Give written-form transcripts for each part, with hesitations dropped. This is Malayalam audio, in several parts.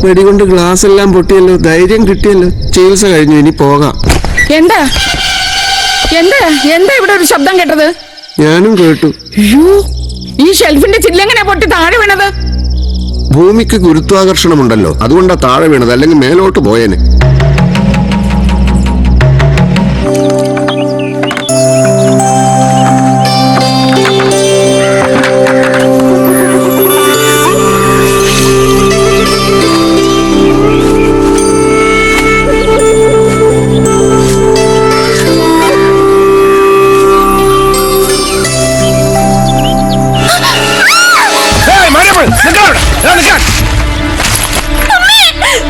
വെടികൊണ്ട് ഗ്ലാസ് എല്ലാം പൊട്ടിയല്ലോ, ധൈര്യം കിട്ടിയല്ലോ, ചികിത്സ കഴിഞ്ഞു, ഇനി പോകാം. എന്താ എന്താ എന്താ ഇവിടെ ഒരു ശബ്ദം കേട്ടത്? ഞാനും കേട്ടു. ഈ ഷെൽഫിന്റെ ചില്ലെങ്ങനെ പൊട്ടി താഴെ വീണത്? ഭൂമിക്ക് ഗുരുത്വാകർഷണമുണ്ടല്ലോ, അതുകൊണ്ടാ താഴെ വീണത്, അല്ലെങ്കിൽ മേലോട്ട് പോയേനെ.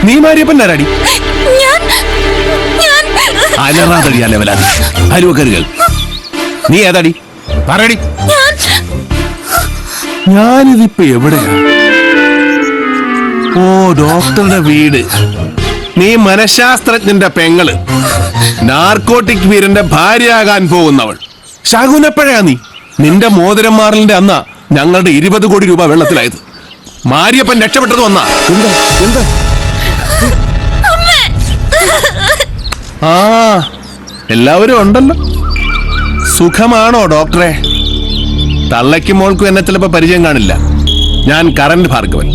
നീ മാരിയപ്പനാരാടി? അലറാതടി അലവലാതി അരുവക്കരുകൾ. നീ ഏതാടി പറയടി. ഞാനിതിപ്പോ എവിടെയാ? ഓ, ഡോക്ടറുടെ വീട്. നീ മനഃശാസ്ത്രജ്ഞന്റെ പെങ്ങള്, നാർക്കോട്ടിക് വീരന്റെ ഭാര്യയാകാൻ പോകുന്നവൾ. ശകുനപ്പഴയാ നീ. നിന്റെ മോതിരം മാറലിന്റെ അന്നാ ഞങ്ങളുടെ 20 കോടി രൂപ വെള്ളത്തിലായത്. മാരിയപ്പൻ രക്ഷപ്പെട്ടത് വന്നാ. എന്താ എന്താ? ആ, എല്ലാവരും ഉണ്ടല്ലോ. സുഖമാണോ ഡോക്ടറെ? തള്ളയ്ക്കും മോൾക്കും എന്നെ ചിലപ്പോ പരിചയം കാണില്ല. ഞാൻ കറന്റ് ഭാർഗവൻ.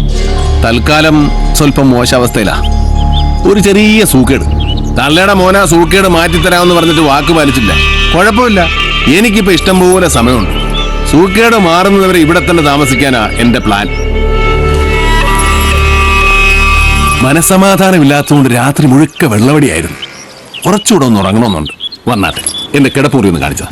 തൽക്കാലം സ്വല്പം മോശാവസ്ഥയിലാ. ഒരു ചെറിയ സൂക്കേട്. തള്ളയുടെ മോനാ സൂക്കേട് മാറ്റിത്തരാമെന്ന് പറഞ്ഞിട്ട് വാക്ക് പാലിച്ചില്ല. കുഴപ്പമില്ല, എനിക്കിപ്പോ ഇഷ്ടം പോലെ സമയമുണ്ട്. സൂക്കേട് മാറുന്നവരെ ഇവിടെ തന്നെ താമസിക്കാനാ എന്റെ പ്ലാൻ. മനസമാധാനമില്ലാത്തതുകൊണ്ട് രാത്രി മുഴുക്ക വെള്ളവടിയായിരുന്നു. കുറച്ചുകൂടെ ഒന്ന് ഉറങ്ങണമെന്നുണ്ട്. വന്നാട്ടെ, എന്റെ കിടപ്പുറി ഒന്ന് കാണിച്ചതാ.